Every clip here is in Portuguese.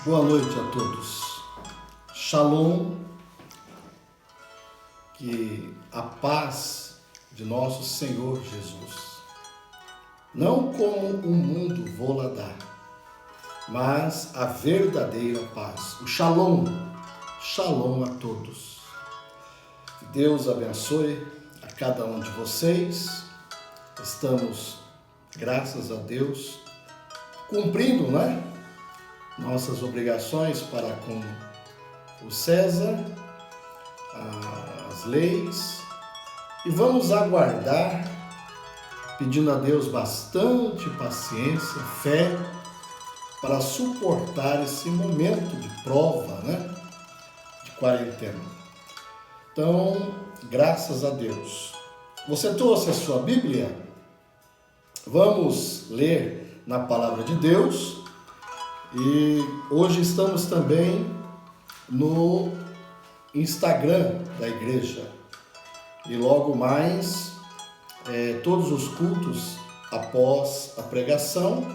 Boa noite a todos. Shalom, que a paz de nosso Senhor Jesus, não como o mundo vô-la dá, mas a verdadeira paz, o shalom, shalom a todos. Que Deus abençoe a cada um de vocês. Estamos, graças a Deus, cumprindo, nossas obrigações para com o César, as leis, e vamos aguardar, pedindo a Deus bastante paciência, fé, para suportar esse momento de prova, de quarentena. Então, graças a Deus. Você trouxe a sua Bíblia? Vamos ler na Palavra de Deus. E hoje estamos também no Instagram da igreja. E logo mais, todos os cultos após a pregação,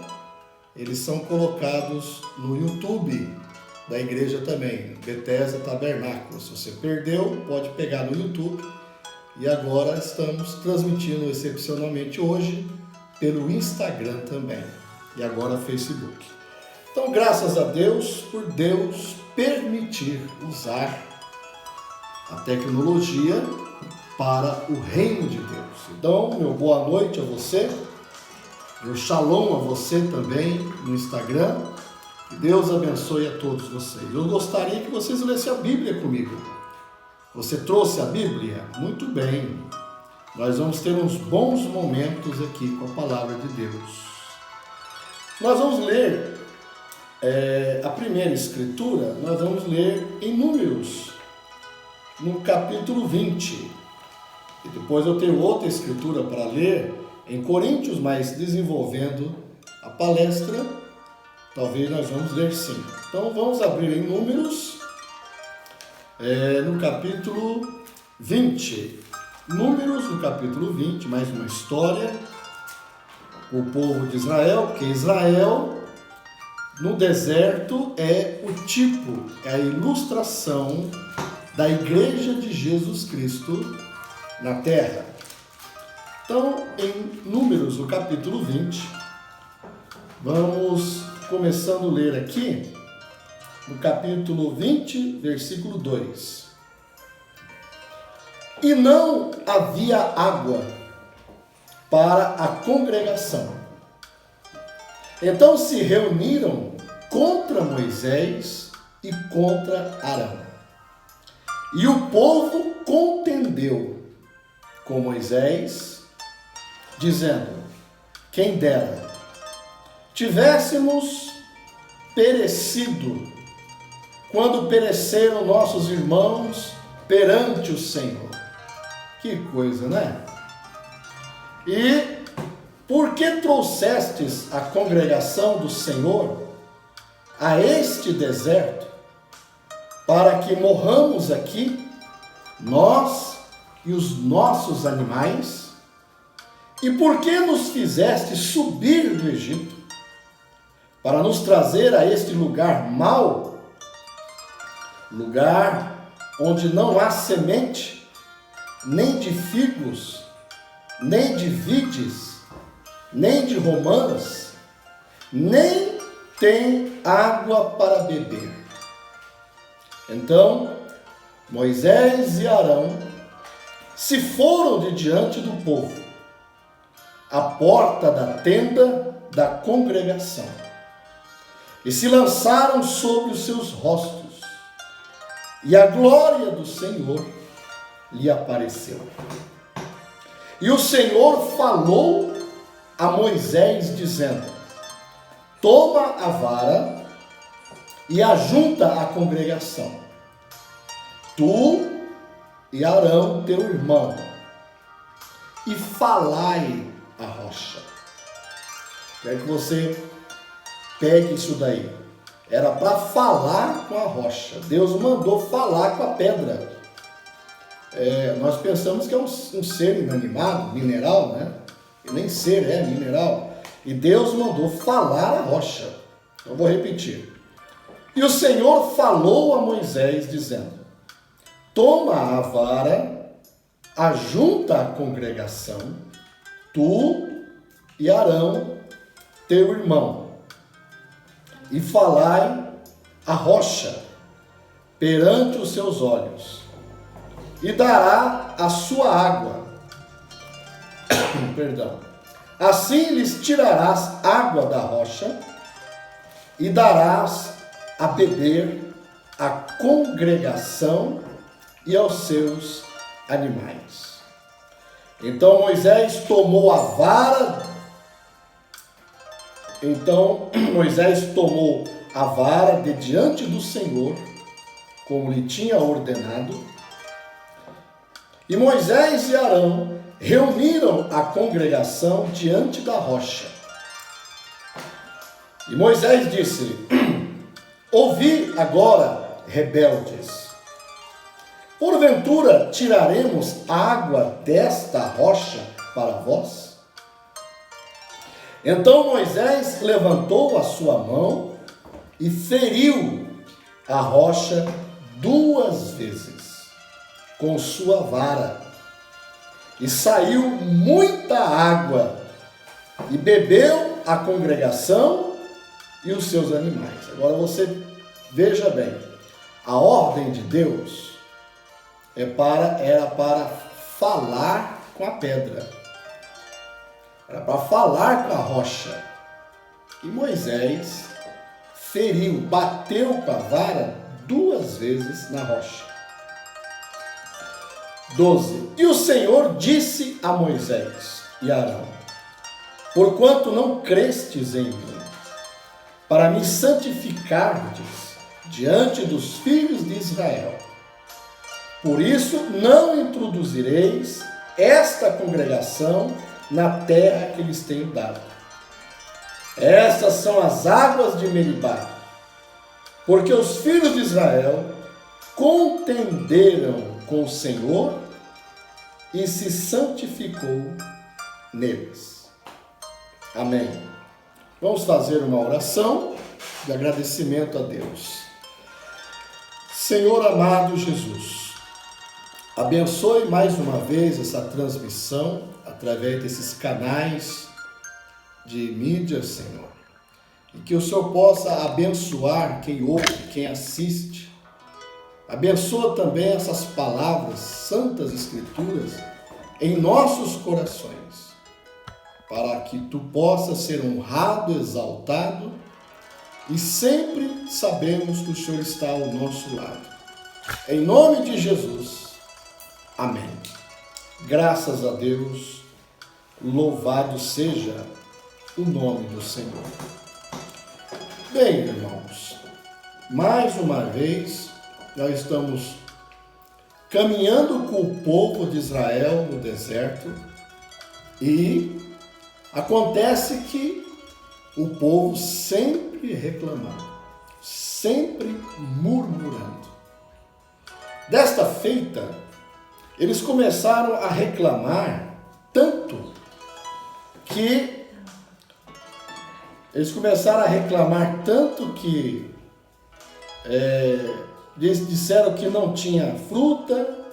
eles são colocados no YouTube da igreja também, Bethesda Tabernáculo. Se você perdeu, pode pegar no YouTube. E agora estamos transmitindo excepcionalmente hoje pelo Instagram também. E agora Facebook. Então, graças a Deus, por Deus permitir usar a tecnologia para o reino de Deus. Então, meu boa noite a você, meu shalom a você também no Instagram. Que Deus abençoe a todos vocês. Eu gostaria que vocês lessem a Bíblia comigo. Você trouxe a Bíblia? Muito bem. Nós vamos ter uns bons momentos aqui com a palavra de Deus. Nós vamos ler a primeira escritura, nós vamos ler em Números, no capítulo 20. E depois eu tenho outra escritura para ler em Coríntios, mas desenvolvendo a palestra, talvez nós vamos ler sim. Então vamos abrir em Números, no capítulo 20. Números, no capítulo 20, mais uma história, o povo de Israel, porque Israel no deserto é o tipo, é a ilustração da igreja de Jesus Cristo na terra. Então, em Números, no capítulo 20, vamos começando a ler aqui, no capítulo 20, versículo 2. E não havia água para a congregação. Então se reuniram contra Moisés e contra Arão. E o povo contendeu com Moisés, dizendo: quem dera tivéssemos perecido quando pereceram nossos irmãos perante o Senhor. Que coisa, E por que trouxestes a congregação do Senhor a este deserto, para que morramos aqui, nós e os nossos animais? E por que nos fizeste subir do Egito, para nos trazer a este lugar mau, lugar onde não há semente, nem de figos, nem de vides, nem de romãs, nem tem água para beber? Então Moisés e Arão se foram de diante do povo, à porta da tenda da congregação, e se lançaram sobre os seus rostos, e a glória do Senhor lhe apareceu. E o Senhor falou a Moisés, dizendo: toma a vara e ajunta a congregação, tu e Arão teu irmão, e falai a rocha. Quero que você pegue isso daí. Era para falar com a rocha. Deus mandou falar com a pedra. Nós pensamos que é um ser inanimado, mineral, E nem ser, é mineral. E Deus mandou falar a rocha. Então vou repetir. E o Senhor falou a Moisés, dizendo: toma a vara, ajunta a congregação, tu e Arão, teu irmão, e falai a rocha perante os seus olhos, e dará a sua água. Perdão. Assim lhes tirarás água da rocha, e darás a beber à congregação e aos seus animais. Então Moisés tomou a vara. Então Moisés tomou a vara de diante do Senhor, como lhe tinha ordenado. E Moisés e Arão reuniram a congregação diante da rocha. E Moisés disse: ouvi agora, rebeldes, porventura tiraremos água desta rocha para vós? Então Moisés levantou a sua mão e feriu a rocha 2 vezes com sua vara, e saiu muita água, e bebeu a congregação e os seus animais. Agora você veja bem, a ordem de Deus era para falar com a pedra, era para falar com a rocha. E Moisés feriu, bateu com a vara 2 vezes na rocha. 12. E o Senhor disse a Moisés e Arão: porquanto não crestes em mim, para me santificardes diante dos filhos de Israel, por isso não introduzireis esta congregação na terra que lhes tenho dado. Estas são as águas de Meribá, porque os filhos de Israel contenderam com o Senhor e se santificou neles. Amém. Vamos fazer uma oração de agradecimento a Deus. Senhor amado Jesus, abençoe mais uma vez essa transmissão através desses canais de mídia, Senhor. E que o Senhor possa abençoar quem ouve, quem assiste. Abençoa também essas palavras, santas escrituras, em nossos corações, para que tu possas ser honrado, exaltado, e sempre sabemos que o Senhor está ao nosso lado. Em nome de Jesus, amém. Graças a Deus, louvado seja o nome do Senhor. Bem, irmãos, mais uma vez, nós estamos caminhando com o povo de Israel no deserto e acontece que o povo sempre reclamando, sempre murmurando. Desta feita, eles começaram a reclamar tanto que eles disseram que não tinha fruta,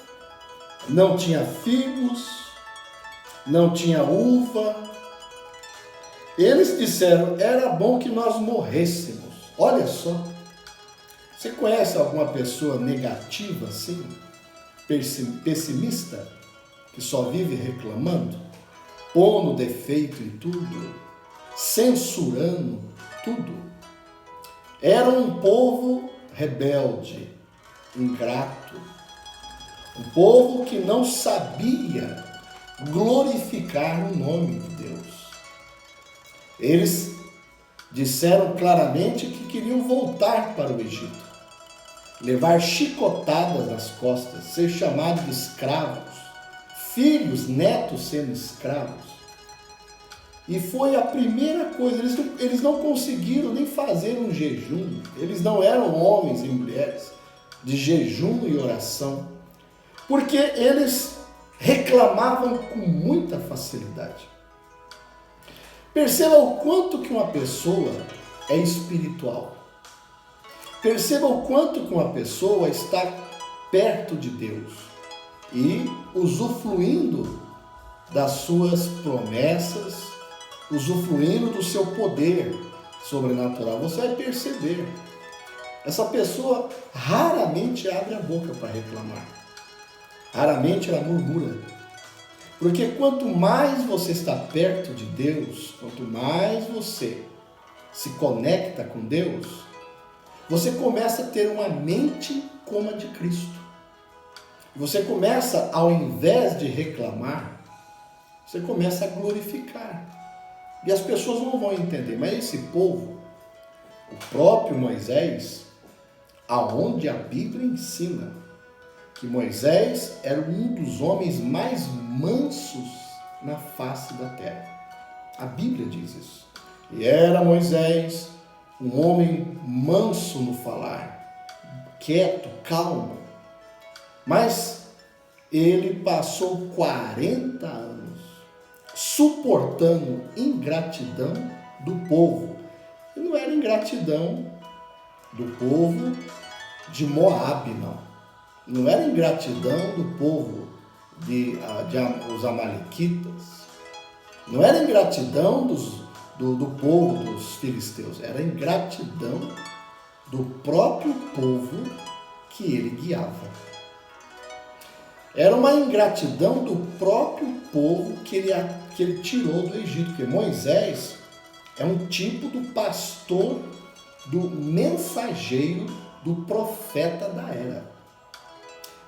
não tinha figos, não tinha uva. Eles disseram: era bom que nós morrêssemos. Olha só, você conhece alguma pessoa negativa assim, pessimista, que só vive reclamando, pondo defeito em tudo, censurando tudo? Era um povo rebelde, ingrato, um povo que não sabia glorificar o nome de Deus. Eles disseram claramente que queriam voltar para o Egito, levar chicotadas nas costas, ser chamados de escravos, filhos, netos sendo escravos. E foi a primeira coisa, eles não conseguiram nem fazer um jejum, eles não eram homens e mulheres de jejum e oração, porque eles reclamavam com muita facilidade. Perceba o quanto que uma pessoa é espiritual. Perceba o quanto que uma pessoa está perto de Deus e usufruindo das suas promessas, usufruindo do seu poder sobrenatural. Você vai perceber, essa pessoa raramente abre a boca para reclamar, raramente ela murmura, porque quanto mais você está perto de Deus, quanto mais você se conecta com Deus, você começa a ter uma mente como a de Cristo. Você começa, ao invés de reclamar, você começa a glorificar. E as pessoas não vão entender, mas esse povo, o próprio Moisés, aonde a Bíblia ensina que Moisés era um dos homens mais mansos na face da terra. A Bíblia diz isso. E era Moisés um homem manso no falar, quieto, calmo. Mas ele passou 40 anos suportando ingratidão do povo. E não era ingratidão do povo de Moabe, não. Não era ingratidão do povo os amalequitas. Não era ingratidão do povo dos filisteus. Era ingratidão do próprio povo que ele guiava. Era uma ingratidão do próprio povo que ele tirou do Egito. Porque Moisés é um tipo do pastor, do mensageiro, do profeta da era.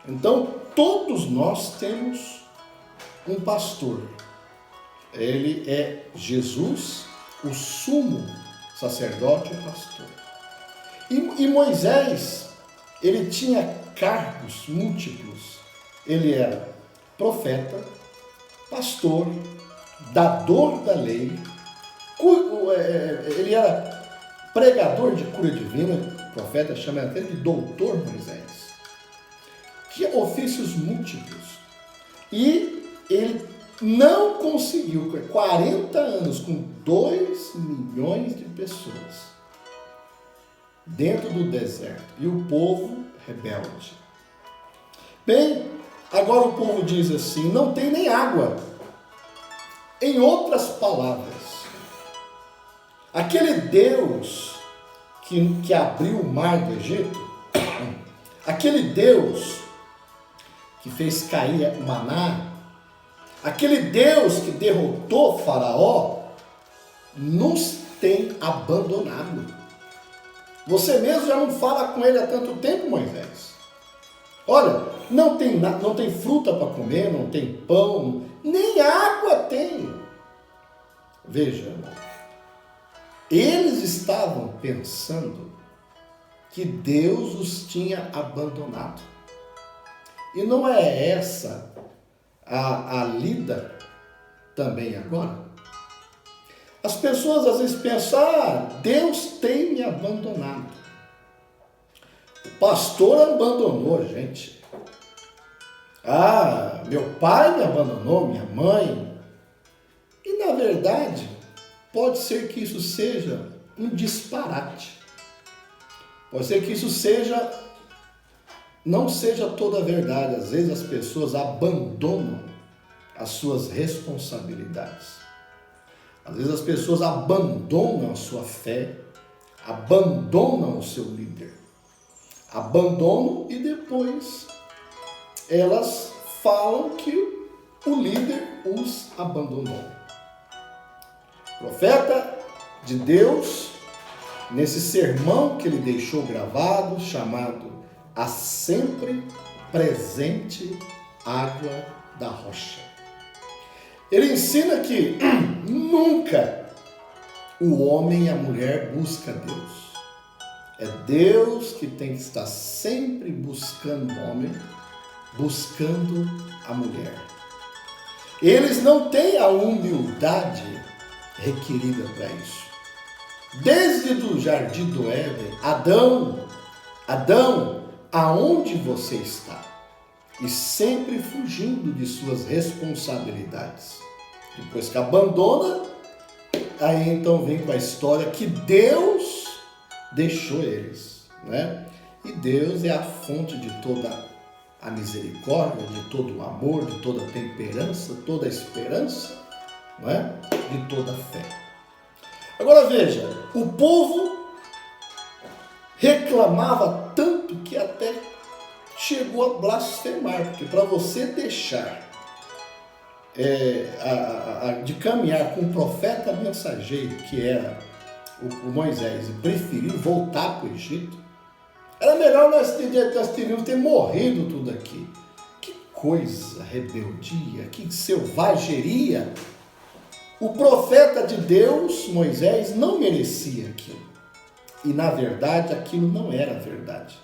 Então, todos nós temos um pastor. Ele é Jesus, o sumo sacerdote e pastor. E Moisés, ele tinha cargos múltiplos. Ele era profeta, pastor, dador da lei, ele era pregador de cura divina, o profeta chama até de doutor Moisés. Tinha ofícios múltiplos. E ele não conseguiu, 40 anos, com 2 milhões de pessoas, dentro do deserto, e o povo rebelde. Bem, agora o povo diz assim, não tem nem água. Em outras palavras, aquele Deus que abriu o mar do Egito, aquele Deus que fez cair o maná, aquele Deus que derrotou Faraó, nos tem abandonado. Você mesmo já não fala com ele há tanto tempo, Moisés. Olha, não tem fruta para comer, não tem pão, nem água tem. Veja, irmão, eles estavam pensando que Deus os tinha abandonado. E não é essa a lida também agora? As pessoas às vezes pensam, Deus tem me abandonado. O pastor abandonou a gente. Meu pai me abandonou, minha mãe. E na verdade, pode ser que isso seja um disparate. Pode ser que isso não seja toda a verdade. Às vezes as pessoas abandonam as suas responsabilidades. Às vezes as pessoas abandonam a sua fé, abandonam o seu líder. Abandonam e depois elas falam que o líder os abandonou. O profeta de Deus, nesse sermão que ele deixou gravado, chamado A Sempre Presente Água da Rocha, ele ensina que nunca o homem e a mulher buscam Deus. É Deus que tem que estar sempre buscando o homem, buscando a mulher. Eles não têm a humildade requerida para isso. Desde o jardim do Éden, Adão, aonde você está? E sempre fugindo de suas responsabilidades. Depois que abandona, aí então vem com a história que Deus deixou eles. né? E Deus é a fonte de toda a misericórdia, de todo o amor, de toda a temperança, toda a esperança, não é? De toda a fé. Agora veja, o povo reclamava tanto que até chegou a blasfemar, porque para você deixar de caminhar com o profeta mensageiro, que era o Moisés, e preferir voltar para o Egito, era melhor nós teríamos ter morrido tudo aqui. Que coisa, rebeldia, que selvageria! O profeta de Deus, Moisés, não merecia aquilo. E na verdade, aquilo não era verdade.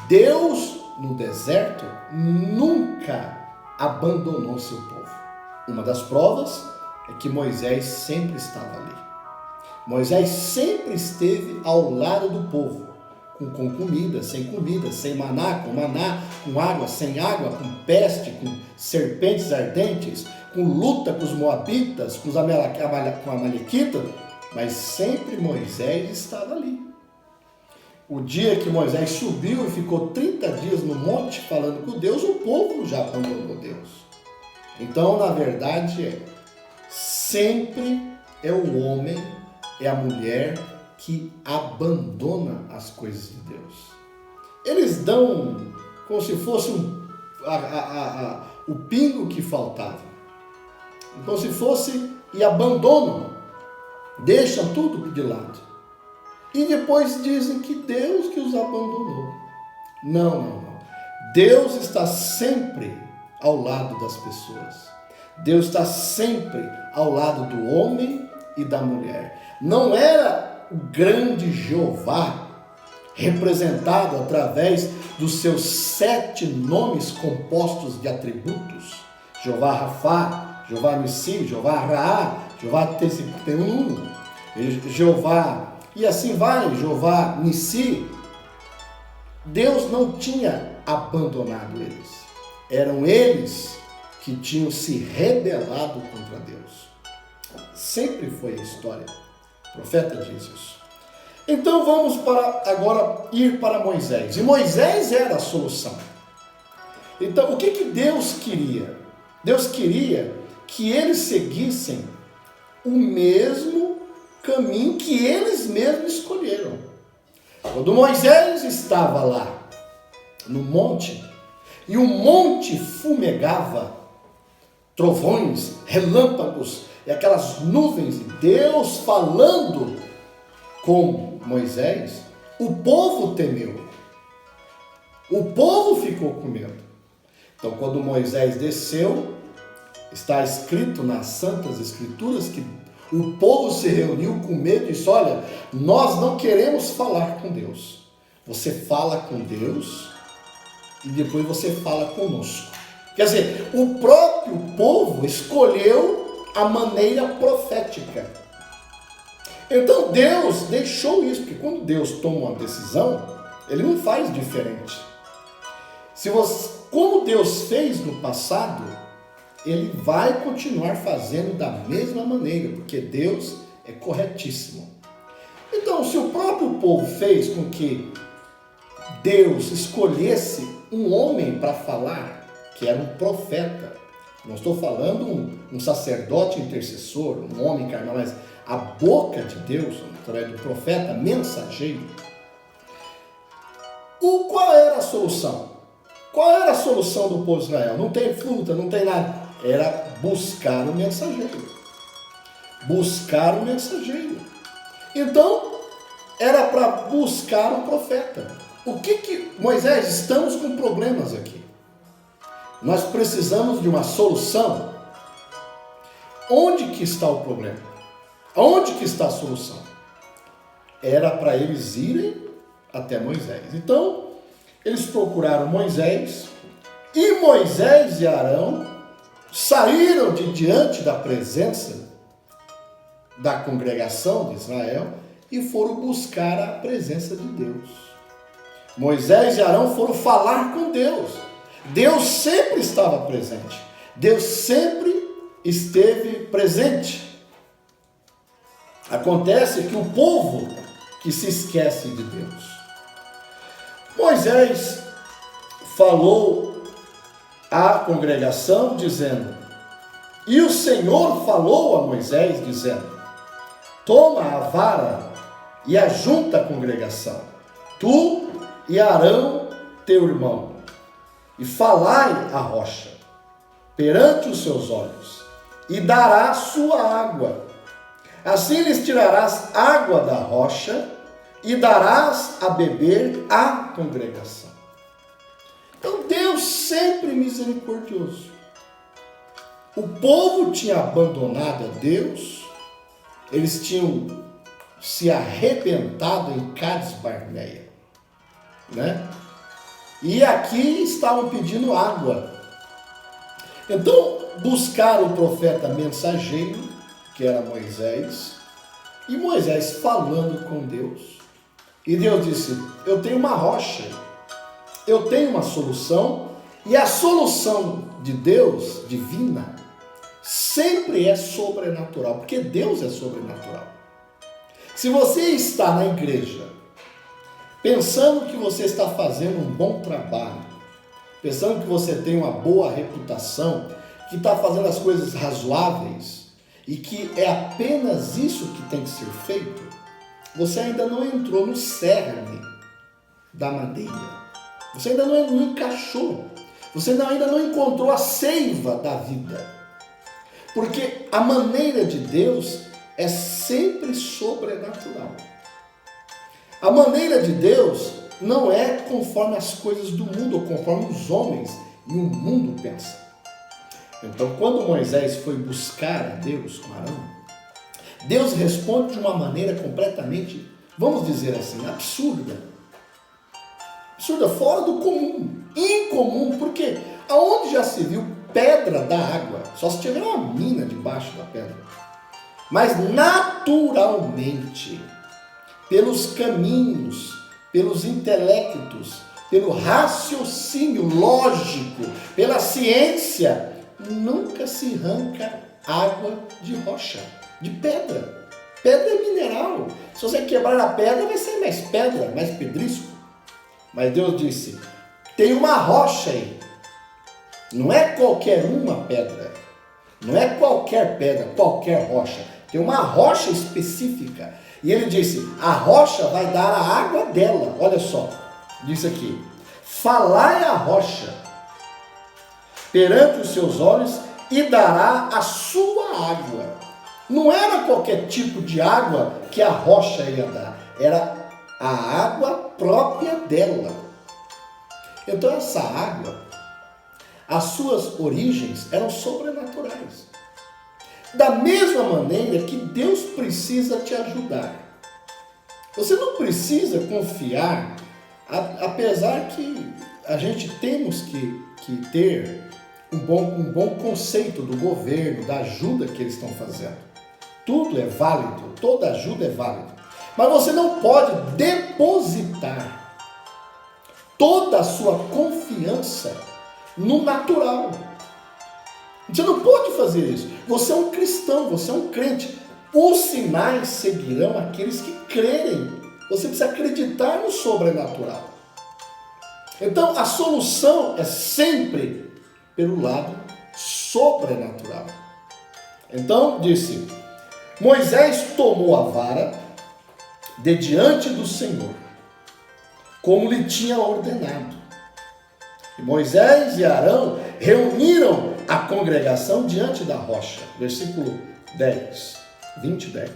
Deus, no deserto, nunca abandonou seu povo. Uma das provas é que Moisés sempre estava ali. Moisés sempre esteve ao lado do povo, com comida, sem maná, com água, sem água, com peste, com serpentes ardentes, com luta com os moabitas, com os amalequitas, mas sempre Moisés estava ali. O dia que Moisés subiu e ficou 30 dias no monte falando com Deus, o povo já abandonou Deus. Então, na verdade, sempre é o homem, é a mulher que abandona as coisas de Deus. Eles dão como se fosse o pingo que faltava. Como se fosse e abandonam, deixam tudo de lado. E depois dizem que Deus que os abandonou. Não. Deus está sempre ao lado das pessoas. Deus está sempre ao lado do homem e da mulher. Não era o grande Jeová, representado através dos seus 7 nomes compostos de atributos. Jeová Rafá, Jeová Nissi, Jeová Raá, Jeová Tesipeum, Jeová... E assim vai, Jeová Nissi. Deus não tinha abandonado eles. Eram eles que tinham se rebelado contra Deus. Sempre foi a história. O profeta diz isso. Então vamos agora ir para Moisés. E Moisés era a solução. Então o que Deus queria? Deus queria que eles seguissem o mesmo caminho que eles mesmos escolheram. Quando Moisés estava lá no monte, e o monte fumegava, trovões, relâmpagos, e aquelas nuvens, e Deus falando com Moisés, o povo temeu. O povo ficou com medo. Então, quando Moisés desceu, está escrito nas Santas Escrituras que o povo se reuniu com medo e disse: olha, nós não queremos falar com Deus. Você fala com Deus e depois você fala conosco. Quer dizer, o próprio povo escolheu a maneira profética. Então Deus deixou isso, porque quando Deus toma uma decisão, Ele não faz diferente. Como Deus fez no passado, Ele vai continuar fazendo da mesma maneira, porque Deus é corretíssimo. Então, se o próprio povo fez com que Deus escolhesse um homem para falar, que era um profeta, não estou falando um sacerdote intercessor, um homem carnal, mas a boca de Deus, através do profeta mensageiro, qual era a solução? Qual era a solução do povo de Israel? Não tem fruta, não tem nada. Era buscar o mensageiro. Buscar o mensageiro. Então, era para buscar um profeta. Moisés, estamos com problemas aqui. Nós precisamos de uma solução. Onde que está o problema? Onde que está a solução? Era para eles irem até Moisés. Então, eles procuraram Moisés, e Moisés e Arão saíram de diante da presença da congregação de Israel e foram buscar a presença de Deus. Moisés e Arão foram falar com Deus. Deus sempre estava presente. Deus sempre esteve presente. Acontece que o povo que se esquece de Deus, Moisés falou à congregação dizendo, e o Senhor falou a Moisés dizendo, toma a vara e ajunta a congregação, tu e Arão teu irmão, e falai a rocha perante os seus olhos, e dará sua água. Assim lhes tirarás água da rocha, e darás a beber à congregação. Então Deus sempre misericordioso. O povo tinha abandonado a Deus, eles tinham se arrebentado em Cades Barneia, né? E aqui estavam pedindo água. Então buscaram o profeta mensageiro, que era Moisés, e Moisés falando com Deus. E Deus disse, eu tenho uma rocha, eu tenho uma solução, e a solução de Deus, divina, sempre é sobrenatural, porque Deus é sobrenatural. Se você está na igreja, pensando que você está fazendo um bom trabalho, pensando que você tem uma boa reputação, que está fazendo as coisas razoáveis, e que é apenas isso que tem que ser feito, você ainda não entrou no cerne da madeira. Você ainda não encaixou. Você ainda não encontrou a seiva da vida. Porque a maneira de Deus é sempre sobrenatural. A maneira de Deus não é conforme as coisas do mundo, ou conforme os homens e o mundo pensam. Então, quando Moisés foi buscar a Deus com Arão, Deus responde de uma maneira completamente, vamos dizer assim, absurda. Absurda, fora do comum, incomum, porque aonde já se viu pedra da água? Só se tiver uma mina debaixo da pedra. Mas naturalmente, pelos caminhos, pelos intelectos, pelo raciocínio lógico, pela ciência, nunca se arranca água de rocha, de pedra. Pedra é mineral. Se você quebrar a pedra, vai ser mais pedra, mais pedrisco. Mas Deus disse, tem uma rocha aí. Não é qualquer uma pedra. Não é qualquer pedra, qualquer rocha. Tem uma rocha específica. E ele disse, a rocha vai dar a água dela. Olha só, disse aqui, falai a rocha perante os seus olhos e dará a sua água. Não era qualquer tipo de água que a rocha ia dar, era a água própria dela. Então essa água, as suas origens eram sobrenaturais. Da mesma maneira que Deus precisa te ajudar. Você não precisa confiar, apesar que a gente temos que ter um bom conceito do governo, da ajuda que eles estão fazendo. Tudo é válido, toda ajuda é válida. Mas você não pode depositar toda a sua confiança no natural. Você não pode fazer isso. Você é um cristão, você é um crente. Os sinais seguirão aqueles que crerem. Você precisa acreditar no sobrenatural. Então, a solução é sempre pelo lado sobrenatural. Então, disse, Moisés tomou a vara de diante do Senhor, como lhe tinha ordenado. E Moisés e Arão reuniram a congregação diante da rocha. Versículo 10, 20, 10.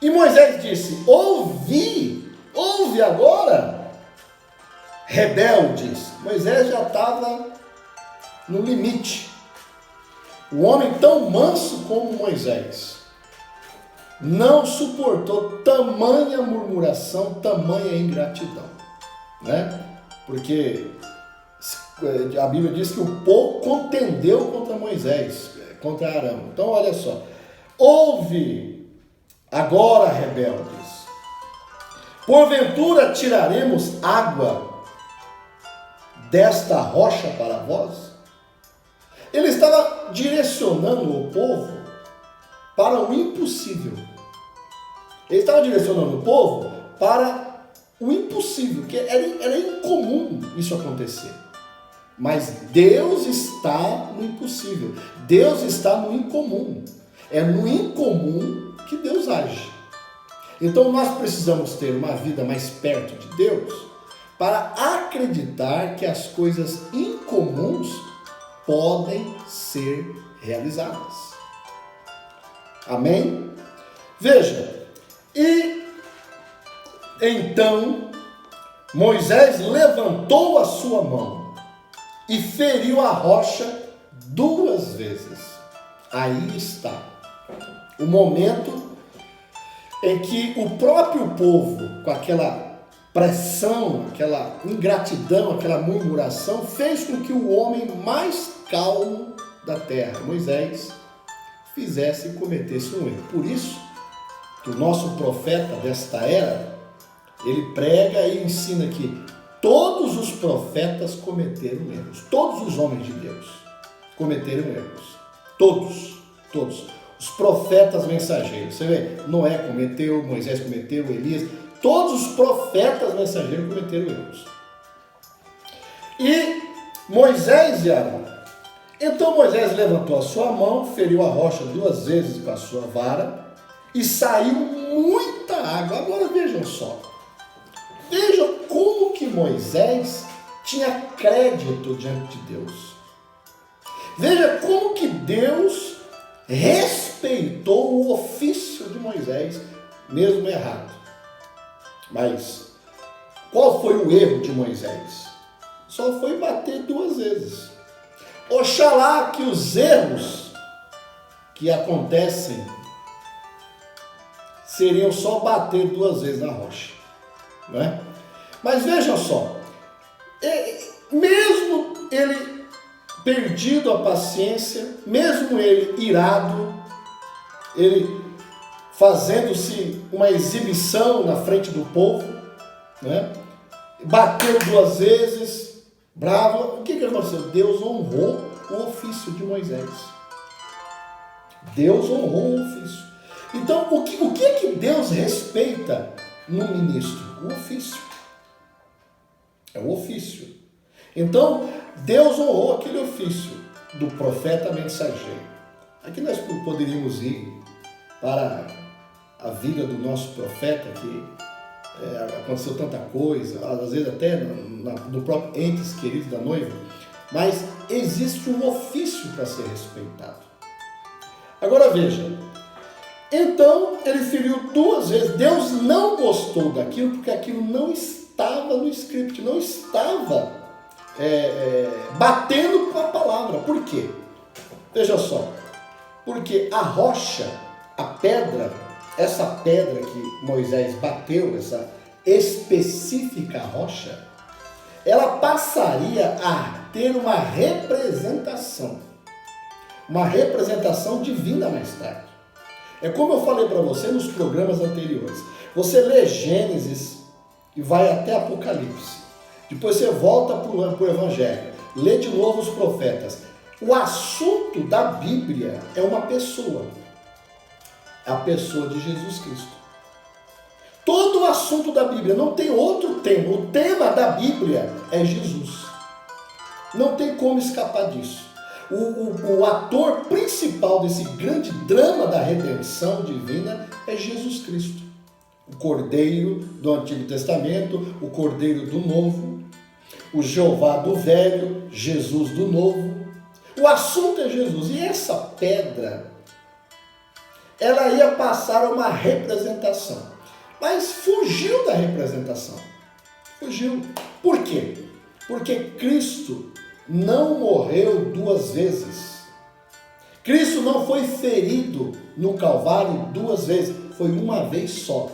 E Moisés disse, ouve agora, rebeldes. Moisés já estava no limite. O homem tão manso como Moisés não suportou tamanha murmuração, tamanha ingratidão, né? Porque a Bíblia diz que o povo contendeu contra Moisés, contra Arão. Então olha só, ouve agora, rebeldes, porventura tiraremos água desta rocha para vós? Ele estava direcionando o povo para o impossível. Ele estava direcionando o povo para o impossível, que era incomum isso acontecer. Mas Deus está no impossível. Deus está no incomum. É no incomum que Deus age. Então nós precisamos ter uma vida mais perto de Deus para acreditar que as coisas incomuns podem ser realizadas. Amém? Veja, e então Moisés levantou a sua mão e feriu a rocha 2 vezes. Aí está o momento em que o próprio povo, com aquela pressão, aquela ingratidão, aquela murmuração, fez com que o homem mais calmo da terra, Moisés, fizesse e cometesse um erro. Por isso que o nosso profeta desta era, ele prega e ensina que todos os profetas cometeram erros. Todos os homens de Deus cometeram erros. Todos. Os profetas mensageiros. Você vê, Noé cometeu, Moisés cometeu, Elias. Todos os profetas mensageiros cometeram erros. E Moisés e Arão. Então Moisés levantou a sua mão, feriu a rocha 2 vezes com a sua vara e saiu muita água. Agora vejam só. Vejam como que Moisés tinha crédito diante de Deus. Veja como que Deus respeitou o ofício de Moisés, mesmo errado. Mas qual foi o erro de Moisés? Só foi bater 2 vezes. Oxalá que os erros que acontecem seriam só bater 2 vezes na rocha. Não é? Mas vejam só, mesmo ele perdido a paciência, mesmo ele irado, ele fazendo-se uma exibição na frente do povo, né? Bateu 2 vezes, bravo. O que aconteceu? Deus honrou o ofício de Moisés. Deus honrou o ofício. Então, o que é que Deus respeita no ministro? O ofício. É o ofício. Então, Deus honrou aquele ofício do profeta mensageiro. Aqui nós poderíamos ir para a vida do nosso profeta, que aconteceu tanta coisa, às vezes até no próprio entes queridos da noiva, mas existe um ofício para ser respeitado. Agora veja, então ele feriu 2 vezes, Deus não gostou daquilo, porque aquilo não estava no script, não estava batendo com a palavra. Por quê? Veja só, porque a rocha, a pedra, essa pedra que Moisés bateu, essa específica rocha, ela passaria a ter uma representação divina mais tarde. É como eu falei para você nos programas anteriores. Você lê Gênesis e vai até Apocalipse. Depois você volta para o Evangelho. Lê de novo os profetas. O assunto da Bíblia é uma pessoa. A pessoa de Jesus Cristo. Todo o assunto da Bíblia, não tem outro tema. O tema da Bíblia é Jesus. Não tem como escapar disso. O ator principal desse grande drama da redenção divina é Jesus Cristo. O Cordeiro do Antigo Testamento, o Cordeiro do Novo, o Jeová do Velho, Jesus do Novo. O assunto é Jesus. E essa pedra, ela ia passar uma representação. Mas fugiu da representação. Fugiu. Por quê? Porque Cristo não morreu 2 vezes. Cristo não foi ferido no Calvário 2 vezes. Foi uma vez só.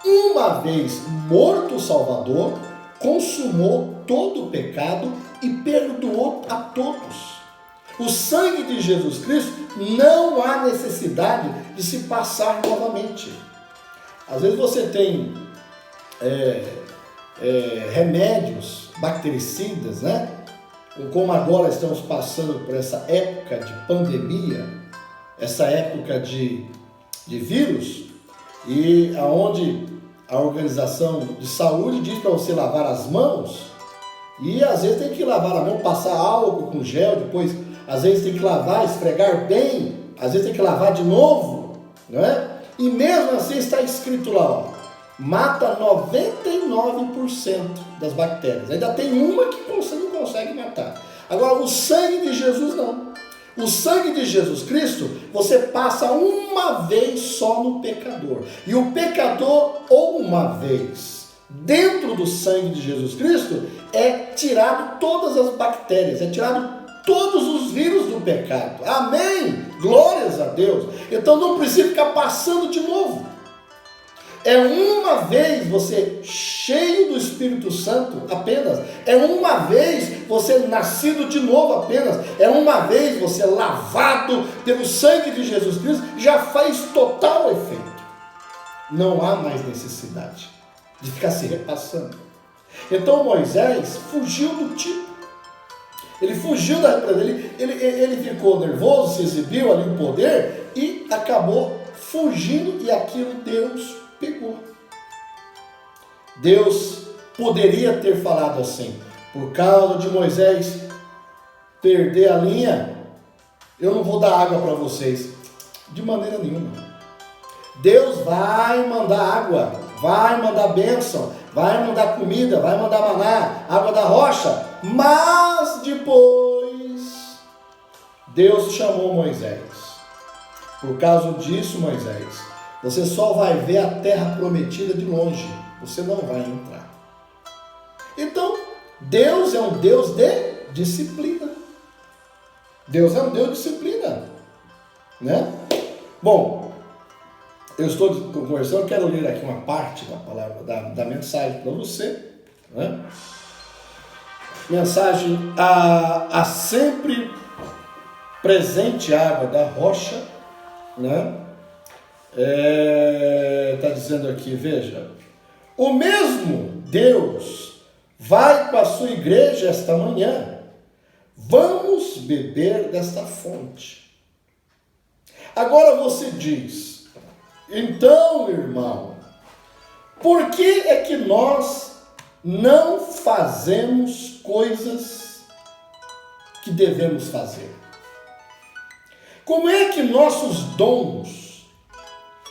Uma vez morto o Salvador, consumou todo o pecado e perdoou a todos. O sangue de Jesus Cristo não há necessidade de se passar novamente. Às vezes você tem remédios bactericidas, né? Como agora estamos passando por essa época de pandemia, essa época de vírus, e aonde a Organização de Saúde diz para você lavar as mãos, e às vezes tem que lavar a mão, passar álcool com gel, depois às vezes tem que lavar, esfregar bem, às vezes tem que lavar de novo, não é? E mesmo assim está escrito lá, ó, mata 99% das bactérias. Ainda tem uma que você não consegue matar. Agora, o sangue de Jesus não. O sangue de Jesus Cristo, você passa uma vez só no pecador. E o pecador, uma vez, dentro do sangue de Jesus Cristo, é tirado todas as bactérias, é tirado todos os vírus do pecado. Amém? Glórias a Deus. Então não precisa ficar passando de novo. É uma vez você cheio do Espírito Santo apenas. É uma vez você nascido de novo apenas. É uma vez você lavado pelo sangue de Jesus Cristo. Já faz total efeito. Não há mais necessidade de ficar se repassando. Então Moisés fugiu do tipo. Ele fugiu da repreensão. Ele ficou nervoso, se exibiu ali o poder e acabou fugindo, e aquilo Deus pegou. Deus poderia ter falado assim: por causa de Moisés perder a linha, eu não vou dar água para vocês. De maneira nenhuma. Deus vai mandar água, vai mandar bênção, vai mandar comida, vai mandar maná, água da rocha, mas depois Deus chamou Moisés. Por causa disso, Moisés, você só vai ver a terra prometida de longe, você não vai entrar. Então, Deus é um Deus de disciplina. Deus é um Deus de disciplina, né? Bom, eu estou conversando, eu quero ler aqui uma parte da palavra, da mensagem para você, né? Mensagem: a sempre presente água da rocha, né? Está dizendo aqui, veja, o mesmo Deus vai com a sua igreja esta manhã. Vamos beber desta fonte. Agora você diz: então, irmão, por que é que nós não fazemos coisas que devemos fazer? Como é que nossos dons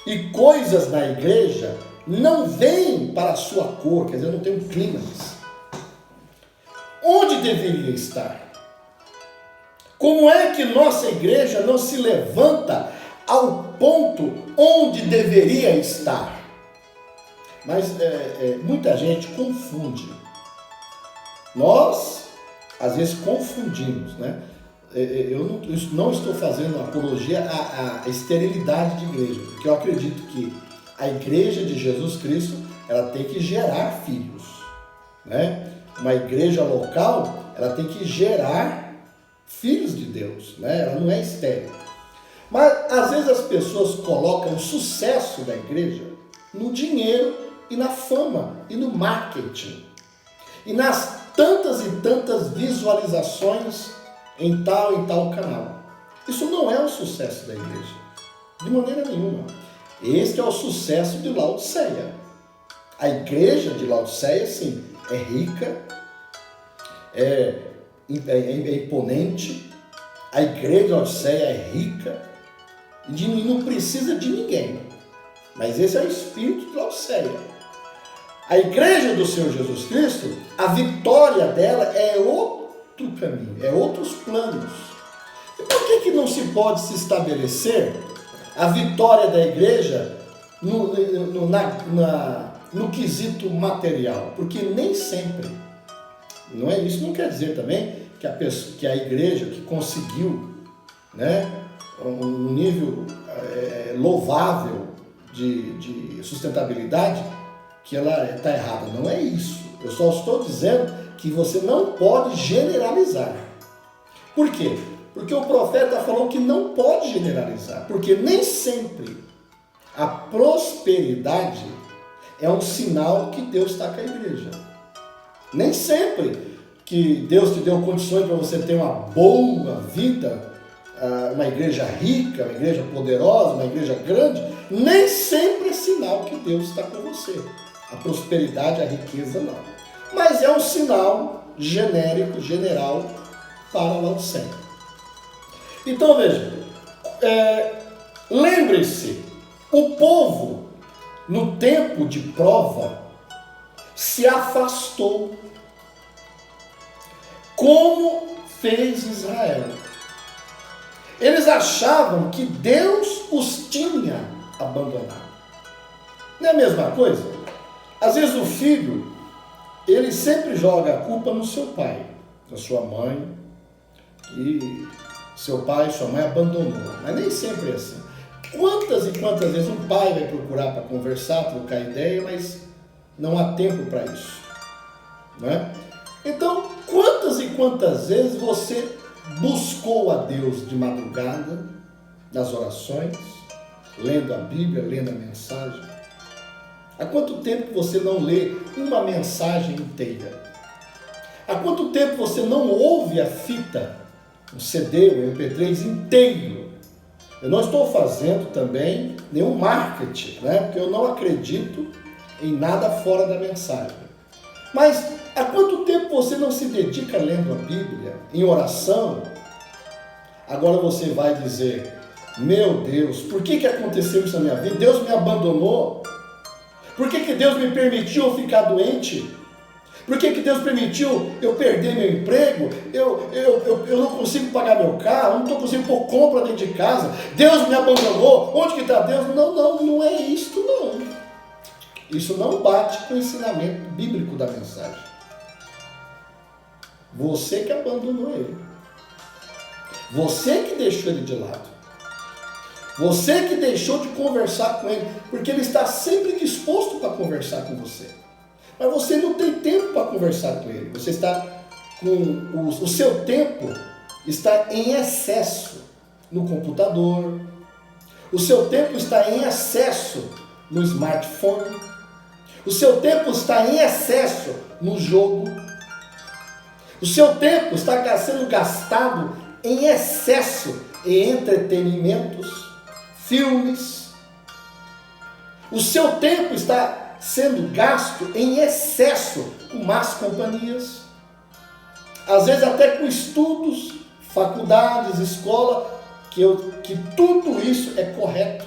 e coisas na igreja não vêm para a sua cor, quer dizer, não tem um clímax? Onde deveria estar? Como é que nossa igreja não se levanta ao ponto onde deveria estar? Mas muita gente confunde. Nós, às vezes, confundimos, né? Eu não estou fazendo apologia à esterilidade de igreja, porque eu acredito que a igreja de Jesus Cristo, ela tem que gerar filhos, né? Uma igreja local, ela tem que gerar filhos de Deus, né? Ela não é estéril. Mas às vezes as pessoas colocam o sucesso da igreja no dinheiro e na fama e no marketing e nas tantas e tantas visualizações em tal canal. Isso não é o sucesso da igreja, de maneira nenhuma. Este é o sucesso de Laodiceia. A igreja de Laodiceia, sim, é rica, é imponente. A igreja de Laodiceia é rica e não precisa de ninguém. Mas esse é o espírito de Laodiceia. A igreja do Senhor Jesus Cristo, a vitória dela é outro caminho, é outros planos. E por que não se pode se estabelecer a vitória da igreja no quesito material? Porque nem sempre, não é isso, não quer dizer também que a igreja que conseguiu, né, um nível louvável de sustentabilidade, que ela está errada. Não é isso. Eu só estou dizendo que você não pode generalizar. Por quê? Porque o profeta falou que não pode generalizar. Porque nem sempre a prosperidade é um sinal que Deus está com a igreja. Nem sempre que Deus te deu condições para você ter uma boa vida, uma igreja rica, uma igreja poderosa, uma igreja grande, nem sempre é sinal sinal que Deus está com você. A prosperidade, a riqueza, não. Mas é um sinal genérico, general, para a Laodiceia. Então, veja, lembre-se, o povo, no tempo de prova, se afastou, como fez Israel. Eles achavam que Deus os tinha abandonado. Não é a mesma coisa? Às vezes o filho, ele sempre joga a culpa no seu pai, na sua mãe, e seu pai e sua mãe abandonou. Mas nem sempre é assim. Quantas e quantas vezes um pai vai procurar para conversar, trocar ideia, mas não há tempo para isso, não é? Então, quantas e quantas vezes você buscou a Deus de madrugada, nas orações, lendo a Bíblia, lendo a mensagem? Há quanto tempo que você não lê uma mensagem inteira? Há quanto tempo você não ouve a fita, um CD, um MP3 inteiro? Eu não estou fazendo também nenhum marketing, né? Porque eu não acredito em nada fora da mensagem. Mas há quanto tempo você não se dedica lendo a Bíblia, em oração? Agora você vai dizer, meu Deus, por que aconteceu isso na minha vida? Deus me abandonou? Por que Deus me permitiu eu ficar doente? Por que Deus permitiu eu perder meu emprego? Eu não consigo pagar meu carro, não estou conseguindo pôr compra dentro de casa. Deus me abandonou. Onde que está Deus? Não é isto não. Isso não bate com o ensinamento bíblico da mensagem. Você que abandonou ele. Você que deixou ele de lado. Você que deixou de conversar com ele, porque ele está sempre disposto para conversar com você. Mas você não tem tempo para conversar com ele. Você está com o seu tempo está em excesso no computador. O seu tempo está em excesso no smartphone. O seu tempo está em excesso no jogo. O seu tempo está sendo gastado em excesso em entretenimentos, filmes. O seu tempo está sendo gasto em excesso com más companhias, às vezes até com estudos, faculdades, escola, que tudo isso é correto,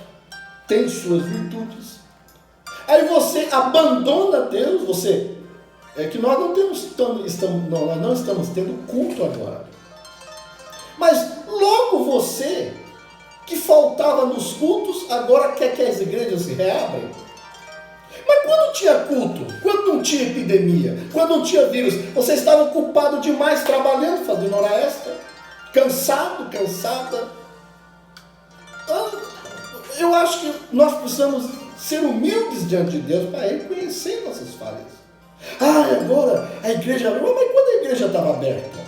tem suas virtudes. Aí você abandona Deus, é que nós nós não estamos tendo culto agora. Mas logo você, que faltava nos cultos, agora quer que as igrejas se reabrem? Mas quando tinha culto, quando não tinha epidemia, quando não tinha vírus, você estava ocupado demais trabalhando, fazendo hora extra, cansado, cansada. Eu acho que nós precisamos ser humildes diante de Deus para Ele conhecer nossas falhas. Agora a igreja abriu, mas quando a igreja estava aberta?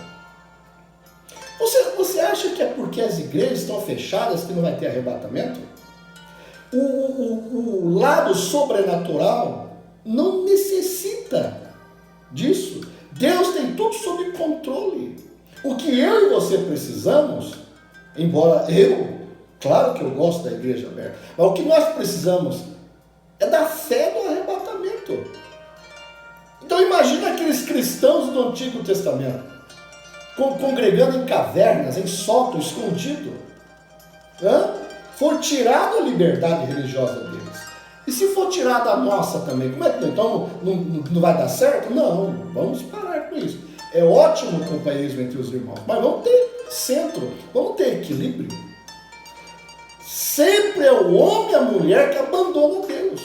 Você acha que é porque as igrejas estão fechadas que não vai ter arrebatamento? O lado sobrenatural não necessita disso. Deus tem tudo sob controle. O que eu e você precisamos, embora claro que eu gosto da igreja aberta, mas o que nós precisamos é da fé do arrebatamento. Então imagina aqueles cristãos do Antigo Testamento, congregando em cavernas, em sótão, escondido. For tirada a liberdade religiosa deles. E se for tirada a nossa também, como é que então não vai dar certo? Não, vamos parar com isso. É ótimo o companheirismo entre os irmãos, mas vamos ter centro, vamos ter equilíbrio. Sempre é o homem e a mulher que abandonam Deus.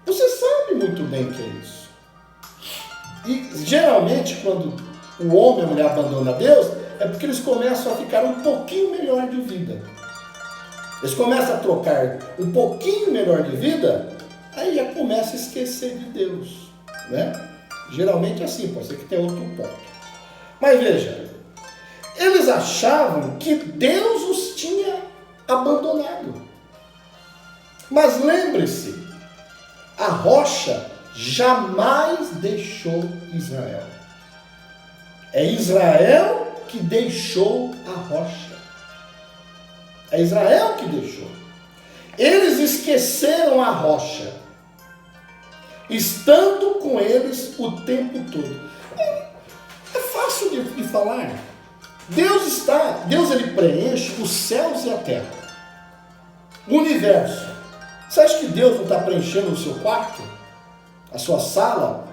Você sabe muito bem o que é isso. E geralmente quando o homem e a mulher abandonam Deus, é porque eles começam a ficar um pouquinho melhor de vida. Eles começam a trocar um pouquinho melhor de vida, aí já começa a esquecer de Deus, né? Geralmente é assim, pode ser que tenha outro ponto. Mas veja, eles achavam que Deus os tinha abandonado. Mas lembre-se, a rocha jamais deixou Israel. É Israel que deixou a rocha. É Israel que deixou. Eles esqueceram a rocha, estando com eles o tempo todo. É fácil de falar. Deus ele preenche os céus e a terra, o universo. Você acha que Deus não está preenchendo o seu quarto, a sua sala,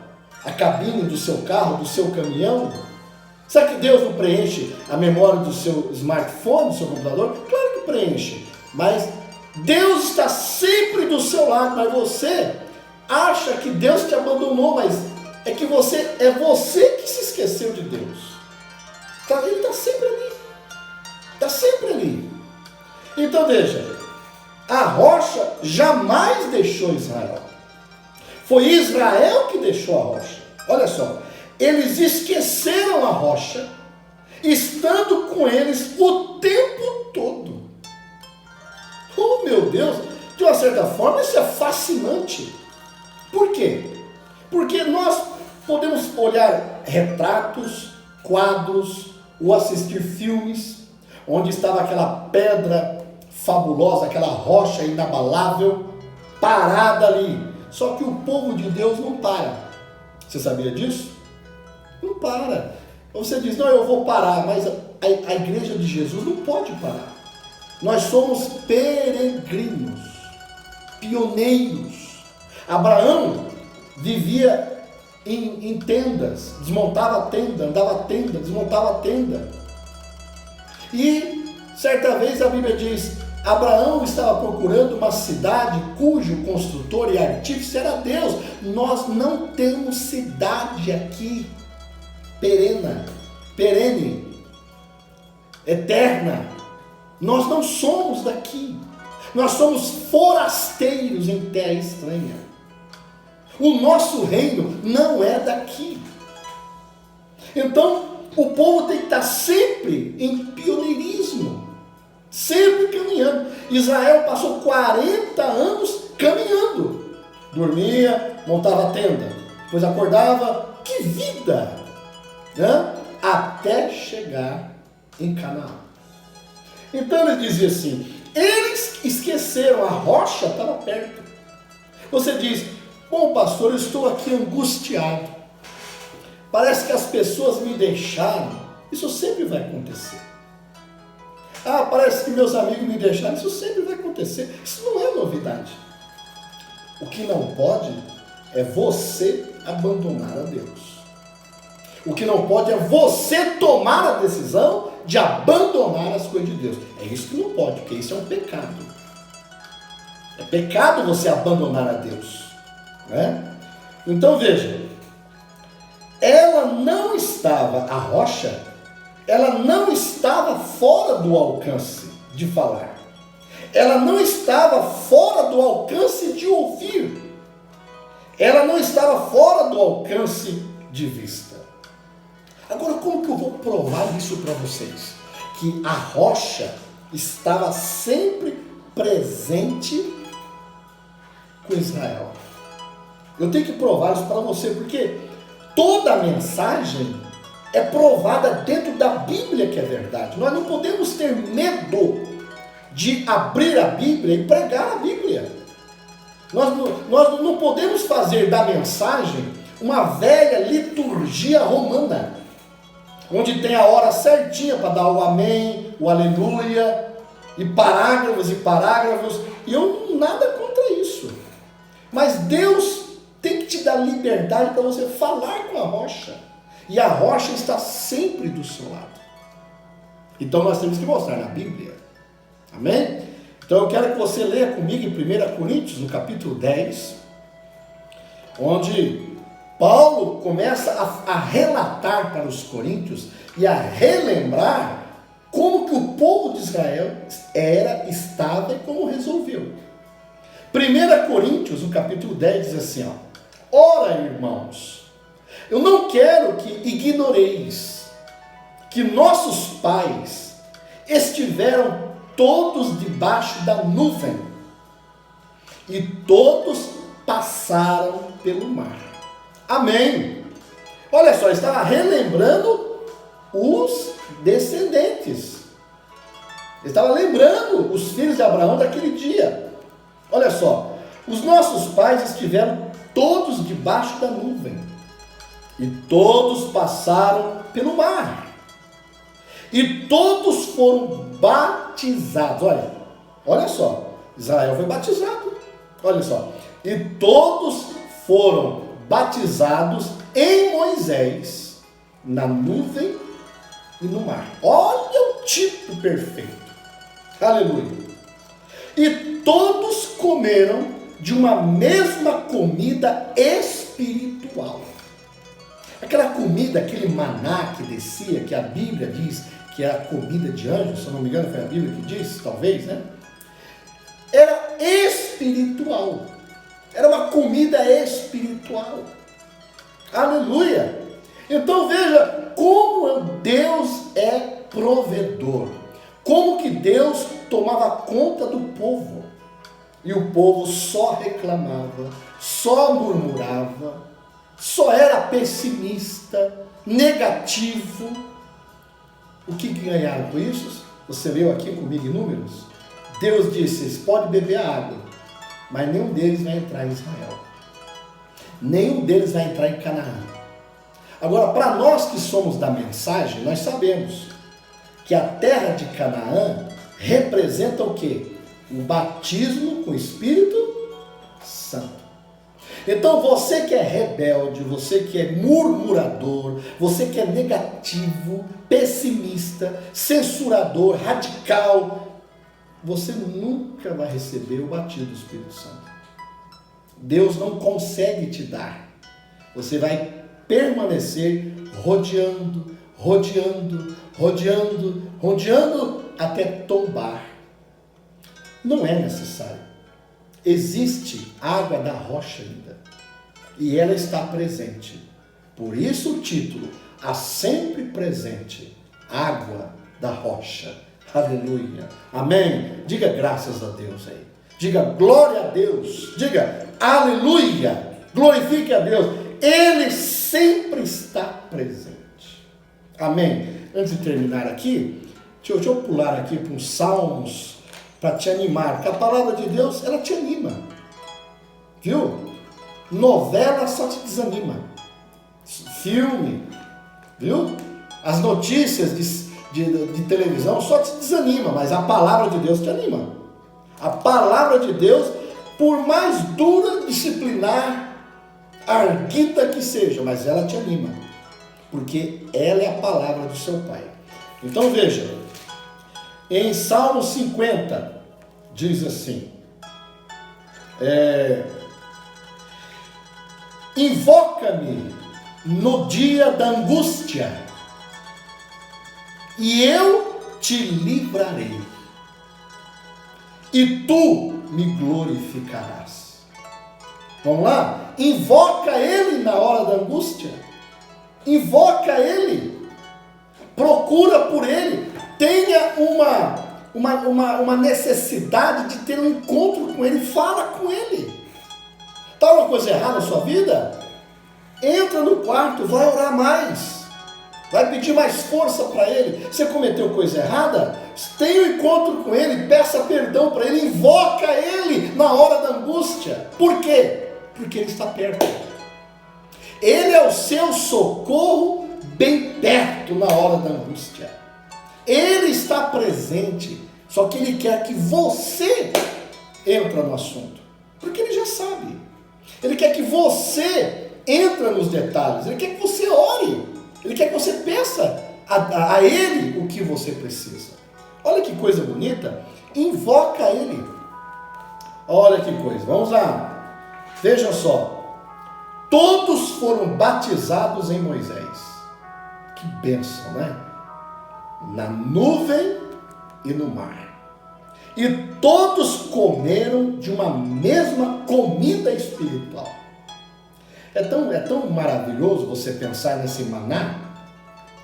a cabine do seu carro, do seu caminhão? Será que Deus não preenche a memória do seu smartphone, do seu computador? Claro que preenche, mas Deus está sempre do seu lado. Mas você acha que Deus te abandonou, mas é que você que se esqueceu de Deus. Ele está sempre ali. Está sempre ali. Então veja, a rocha jamais deixou Israel. Foi Israel que deixou a rocha. Olha só, eles esqueceram a rocha, estando com eles o tempo todo. Oh meu Deus, de uma certa forma isso é fascinante. Por quê? Porque nós podemos olhar retratos, quadros, ou assistir filmes, onde estava aquela pedra fabulosa, aquela rocha inabalável, parada ali. Só que o povo de Deus não para. Você sabia disso? Não para. Você diz, não, eu vou parar, mas a igreja de Jesus não pode parar. Nós somos peregrinos, pioneiros. Abraão vivia em tendas, desmontava a tenda, andava a tenda, desmontava a tenda. E certa vez a Bíblia diz, Abraão estava procurando uma cidade cujo construtor e artífice era Deus. Nós não temos cidade aqui perene, eterna. Nós não somos daqui. Nós somos forasteiros em terra estranha. O nosso reino não é daqui. Então, o povo tem que estar sempre em pioneirismo, sempre caminhando. Israel passou 40 anos caminhando. Dormia, montava a tenda, depois acordava. Que vida! Né? Até chegar em Canaã. Então ele dizia assim, eles esqueceram, a rocha estava perto. Você diz, bom pastor, eu estou aqui angustiado. Parece que as pessoas me deixaram. Isso sempre vai acontecer. Ah, parece que meus amigos me deixaram. Isso sempre vai acontecer. Isso não é novidade. O que não pode é você abandonar a Deus. O que não pode é você tomar a decisão de abandonar as coisas de Deus. É isso que não pode, porque isso é um pecado. É pecado você abandonar a Deus. Né? Então veja, ela não estava, a rocha, ela não estava fora do alcance de falar. Ela não estava fora do alcance de ouvir. Ela não estava fora do alcance de vista. Agora, como que eu vou provar isso para vocês? Que a rocha estava sempre presente com Israel. Eu tenho que provar isso para você, porque toda a mensagem é provada dentro da Bíblia que é verdade. Nós não podemos ter medo de abrir a Bíblia e pregar a Bíblia. Nós não podemos fazer da mensagem uma velha liturgia romana, onde tem a hora certinha para dar o amém, o aleluia, e parágrafos, e eu nada contra isso. Mas Deus tem que te dar liberdade para você falar com a rocha. E a rocha está sempre do seu lado. Então nós temos que mostrar na Bíblia. Amém? Então eu quero que você leia comigo em 1 Coríntios, no capítulo 10, onde Paulo começa a relatar para os coríntios e a relembrar como que o povo de Israel estava e como resolveu. 1 Coríntios, no capítulo 10, diz assim, ora, irmãos, eu não quero que ignoreis que nossos pais estiveram todos debaixo da nuvem e todos passaram pelo mar. Amém. Olha só, estava relembrando os descendentes. Estava lembrando os filhos de Abraão daquele dia. Olha só, os nossos pais estiveram todos debaixo da nuvem, e todos passaram pelo mar, e todos foram batizados. Olha só, Israel foi batizado, olha só, e todos foram batizados em Moisés, na nuvem e no mar. Olha o tipo perfeito, aleluia. E todos comeram de uma mesma comida espiritual. Aquela comida, aquele maná que descia, que a Bíblia diz que era comida de anjos, se eu não me engano foi a Bíblia que diz, talvez, né? Era espiritual. Era uma comida espiritual. Aleluia! Então veja como Deus é provedor. Como que Deus tomava conta do povo. E o povo só reclamava, só murmurava, só era pessimista, negativo. O que ganharam com isso? Você leu aqui comigo em Números? Deus disse, eles podem beber a água, mas nenhum deles vai entrar em Israel. Nenhum deles vai entrar em Canaã. Agora, para nós que somos da mensagem, nós sabemos que a terra de Canaã representa o quê? O batismo com o Espírito Santo. Então você que é rebelde, você que é murmurador, você que é negativo, pessimista, censurador, radical, você nunca vai receber o batismo do Espírito Santo. Deus não consegue te dar. Você vai permanecer rodeando, até tombar. Não é necessário. Existe água da rocha ainda. E ela está presente. Por isso o título, a sempre presente água da rocha. Aleluia. Amém. Diga graças a Deus aí. Diga glória a Deus. Diga aleluia. Glorifique a Deus. Ele sempre está presente. Amém. Antes de terminar aqui, deixa eu pular aqui para os Salmos, para te animar, porque a palavra de Deus, ela te anima, viu? Novela só te desanima, filme, viu? As notícias de televisão só te desanima, mas a palavra de Deus te anima. A palavra de Deus, por mais dura, disciplinar, arguida que seja, mas ela te anima, porque ela é a palavra do seu Pai. Então veja, em Salmo 50, diz assim, invoca-me no dia da angústia, e eu te livrarei, e tu me glorificarás. Vamos lá? Invoca Ele na hora da angústia, invoca Ele, procura por Ele, tenha uma necessidade de ter um encontro com Ele, fala com Ele. Está uma coisa errada na sua vida? Entra no quarto, vai orar mais, vai pedir mais força para Ele. Você cometeu coisa errada? Tenha um encontro com Ele, peça perdão para Ele, invoca Ele na hora da angústia. Por quê? Porque Ele está perto. Ele é o seu socorro bem perto na hora da angústia. Ele está presente, só que Ele quer que você entre no assunto, porque Ele já sabe. Ele quer que você entre nos detalhes, Ele quer que você ore, Ele quer que você peça a Ele o que você precisa. Olha que coisa bonita, invoca Ele. Olha que coisa, vamos lá, veja só, todos foram batizados em Moisés, que bênção, né? Na nuvem e no mar. E todos comeram de uma mesma comida espiritual. É tão maravilhoso você pensar nesse maná,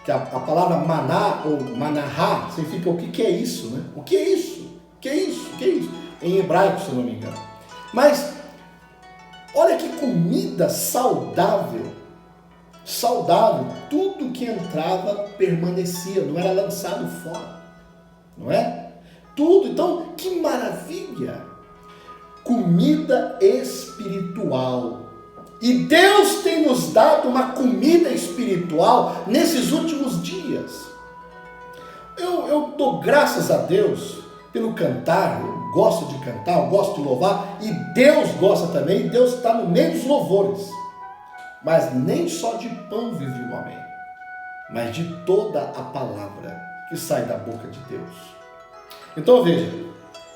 que a palavra maná ou manahá significa o que é isso, né? O que é isso? O que é isso? O que é isso? Em hebraico, se eu não me engano. Mas, olha que comida saudável. Saudável, tudo que entrava permanecia, não era lançado fora, não é? Tudo, então, que maravilha! comida espiritual. E Deus tem nos dado uma comida espiritual nesses últimos dias. Eu dou graças a Deus pelo cantar, eu gosto de cantar, eu gosto de louvar, e Deus gosta também, e Deus está no meio dos louvores. Mas nem só de pão vive o homem, mas de toda a palavra que sai da boca de Deus. Então veja,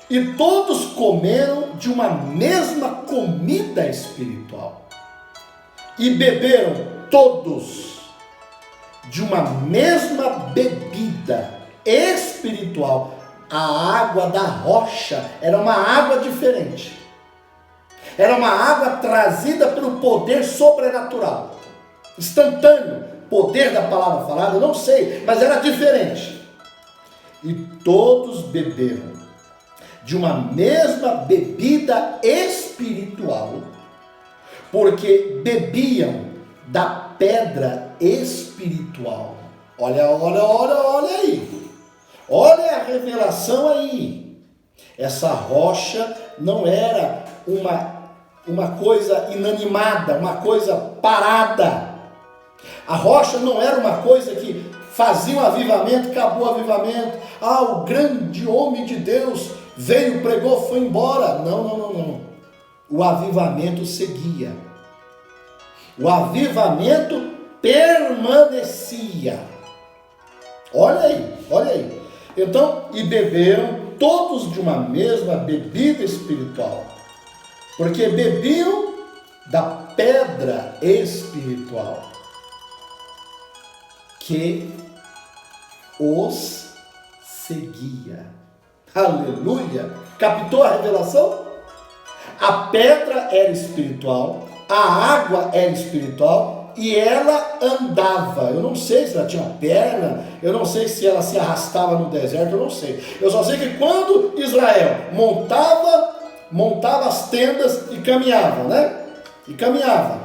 e todos comeram de uma mesma comida espiritual, e beberam todos de uma mesma bebida espiritual. A água da rocha era uma água diferente. Era uma água trazida pelo poder sobrenatural, instantâneo, poder da palavra falada, eu não sei, mas era diferente. E todos beberam de uma mesma bebida espiritual, porque bebiam da pedra espiritual. Olha aí. Olha a revelação aí. Essa rocha não era uma coisa inanimada, uma coisa parada. A rocha não era uma coisa que fazia um avivamento, acabou o avivamento. O grande homem de Deus veio, pregou, foi embora. Não. O avivamento seguia. O avivamento permanecia. Olha aí. Então, e beberam todos de uma mesma bebida espiritual, porque bebiam da pedra espiritual que os seguia. Aleluia! Captou a revelação? A pedra era espiritual, a água era espiritual, e ela andava. Eu não sei se ela tinha perna, eu não sei se ela se arrastava no deserto, eu não sei. Eu só sei que quando Israel montava as tendas e caminhava, né? E caminhava.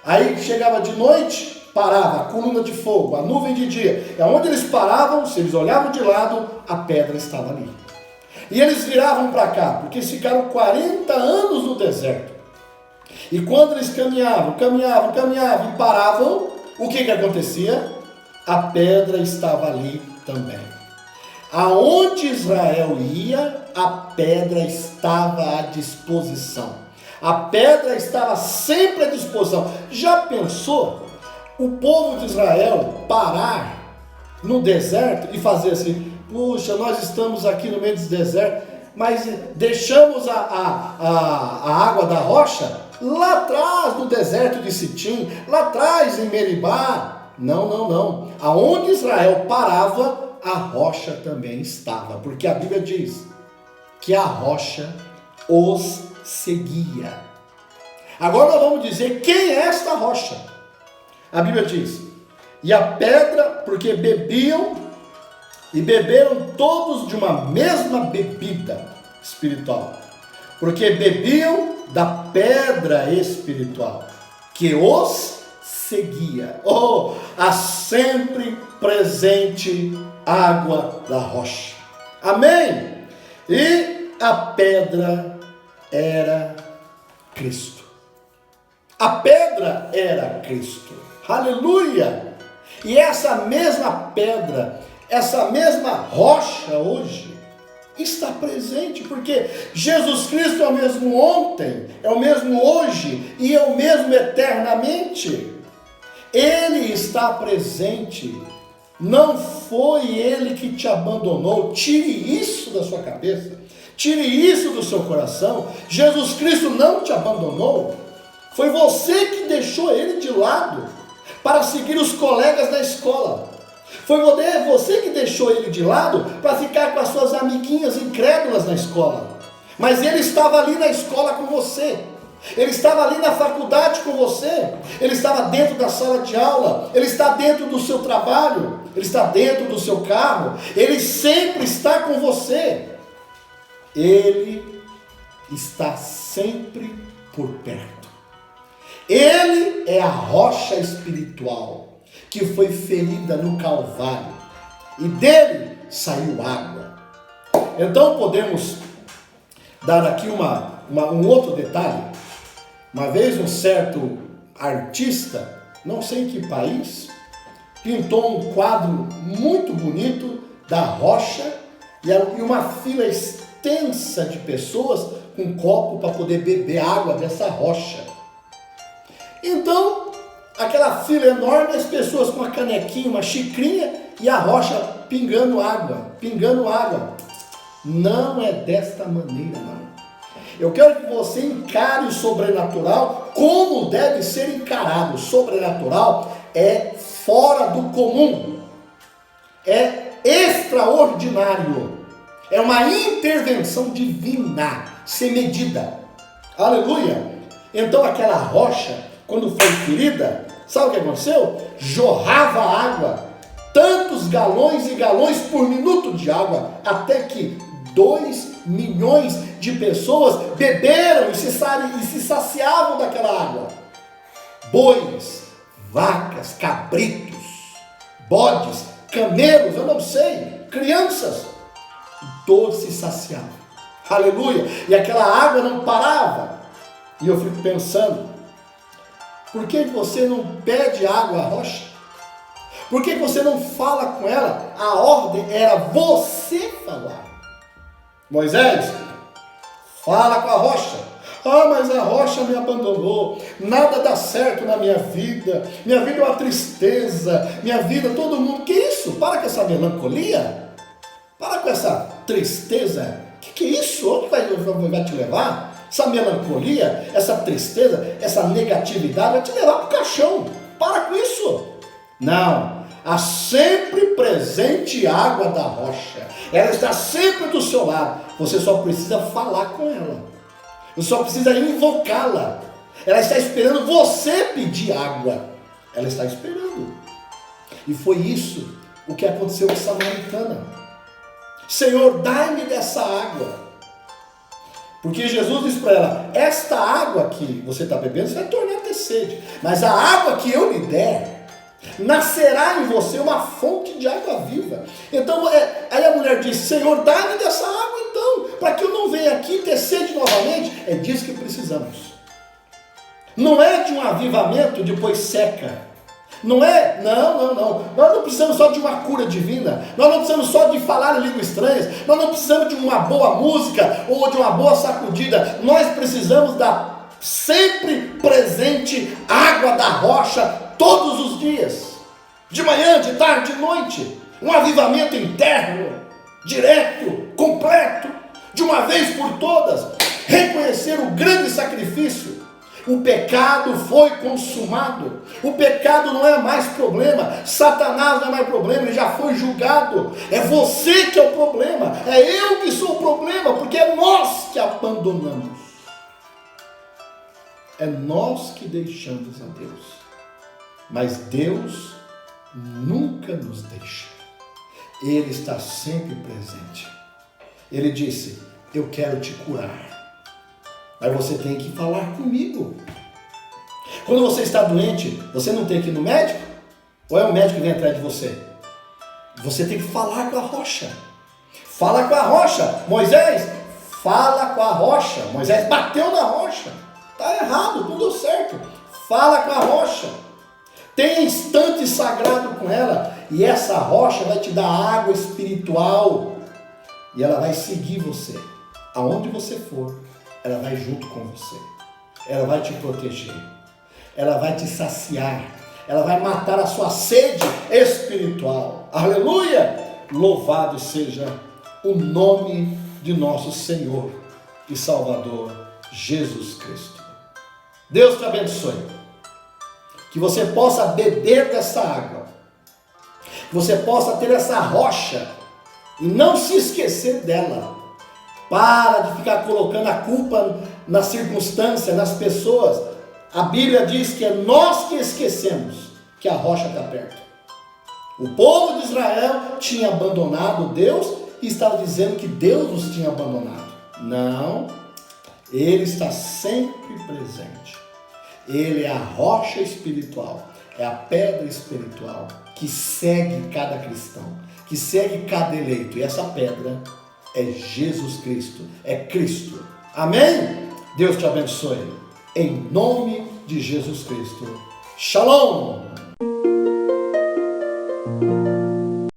Aí chegava de noite, parava a coluna de fogo, a nuvem de dia. E aonde eles paravam, se eles olhavam de lado, a pedra estava ali. E eles viravam para cá, porque eles ficaram 40 anos no deserto. E quando eles caminhavam e paravam, o que acontecia? A pedra estava ali também. Aonde Israel ia, a pedra estava à disposição. A pedra estava sempre à disposição. Já pensou o povo de Israel parar no deserto e fazer assim: puxa, nós estamos aqui no meio do deserto, mas deixamos a água da rocha lá atrás no deserto de Sitim, lá atrás em Meribá. Não. Aonde Israel parava, a rocha também estava, porque a Bíblia diz que a rocha os seguia. Agora nós vamos dizer quem é esta rocha. A Bíblia diz: e a pedra, porque beberam todos de uma mesma bebida espiritual, porque bebiam da pedra espiritual que os seguia. A sempre presente água da rocha. Amém? E a pedra era Cristo. A pedra era Cristo. Aleluia! E essa mesma pedra, essa mesma rocha hoje está presente, porque Jesus Cristo é o mesmo ontem, é o mesmo hoje e é o mesmo eternamente. Ele está presente. Não foi Ele que te abandonou. Tire isso da sua cabeça, tire isso do seu coração. Jesus Cristo não te abandonou. Foi você que deixou Ele de lado para seguir os colegas da escola. Foi você que deixou Ele de lado para ficar com as suas amiguinhas incrédulas na escola. Mas Ele estava ali na escola com você. Ele estava ali na faculdade com você. Ele estava dentro da sala de aula. Ele está dentro do seu trabalho. Ele está dentro do seu carro. Ele sempre está com você. Ele está sempre por perto. Ele é a rocha espiritual que foi ferida no Calvário, e dele saiu água. Então podemos dar aqui uma um outro detalhe. Uma vez um certo artista, não sei em que país, pintou um quadro muito bonito da rocha e uma fila extensa de pessoas com um copo para poder beber água dessa rocha. Então, aquela fila enorme, as pessoas com uma canequinha, uma xicrinha e a rocha pingando água, pingando água. Não é desta maneira, não. Eu quero que você encare o sobrenatural como deve ser encarado. O sobrenatural é fora do comum, é extraordinário, é uma intervenção divina, sem medida. Aleluia! Então aquela rocha, quando foi ferida, sabe o que aconteceu? Jorrava água, tantos galões e galões por minuto de água, até que 2 milhões de pessoas beberam e se saciavam daquela água. Bois, vacas, cabritos, bodes, camelos, eu não sei, crianças, todos se saciavam. Aleluia! E aquela água não parava. E eu fico pensando, por que você não pede água à rocha? Por que você não fala com ela? A ordem era você falar. Moisés, fala com a rocha. Ah, mas a rocha me abandonou, nada dá certo na minha vida é uma tristeza, minha vida, todo mundo, que isso? Para com essa melancolia, para com essa tristeza, que é isso? Onde vai te levar? Essa melancolia, essa tristeza, essa negatividade vai te levar para o caixão, para com isso. Não, há sempre presente água da rocha, ela está sempre do seu lado, você só precisa falar com ela. Você só precisa invocá-la. Ela está esperando você pedir água. Ela está esperando. E foi isso o que aconteceu com a samaritana. Senhor, dai-me dessa água. Porque Jesus disse para ela, esta água que você está bebendo, você vai tornar a ter sede. Mas a água que eu lhe der, nascerá em você uma fonte de água viva. Então, aí a mulher disse, Senhor, dá-me dessa água então, para que eu não venha aqui ter sede novamente. É disso que precisamos. Não é de um avivamento depois seca. Não é, não. Nós não precisamos só de uma cura divina. Nós não precisamos só de falar em línguas estranhas. Nós não precisamos de uma boa música ou de uma boa sacudida. Nós precisamos da sempre presente água da rocha todos os dias. De manhã, de tarde, de noite. Um avivamento interno, direto, completo, de uma vez por todas. Reconhecer o grande sacrifício. O pecado foi consumado. O pecado não é mais problema. Satanás não é mais problema, ele já foi julgado. É você que é o problema. É eu que sou o problema, porque é nós que abandonamos. É nós que deixamos a Deus. Mas Deus nunca nos deixa. Ele está sempre presente. Ele disse, eu quero te curar. Mas você tem que falar comigo. Quando você está doente, você não tem que ir no médico? Ou é o médico que vem atrás de você? Você tem que falar com a rocha. Fala com a rocha. Moisés, fala com a rocha. Moisés bateu na rocha. Está errado, não deu certo. Fala com a rocha. Tenha instante sagrado com ela. E essa rocha vai te dar água espiritual. E ela vai seguir você. Aonde você for, ela vai junto com você. Ela vai te proteger. Ela vai te saciar. Ela vai matar a sua sede espiritual. Aleluia! Louvado seja o nome de nosso Senhor e Salvador Jesus Cristo. Deus te abençoe. Que você possa beber dessa água. Que você possa ter essa rocha e não se esquecer dela. Para de ficar colocando a culpa na circunstância, nas pessoas. A Bíblia diz que é nós que esquecemos que a rocha está perto. O povo de Israel tinha abandonado Deus e estava dizendo que Deus os tinha abandonado. Não, Ele está sempre presente. Ele é a rocha espiritual, é a pedra espiritual que segue cada cristão, que segue cada eleito. E essa pedra é Jesus Cristo, é Cristo. Amém? Deus te abençoe. Em nome de Jesus Cristo. Shalom!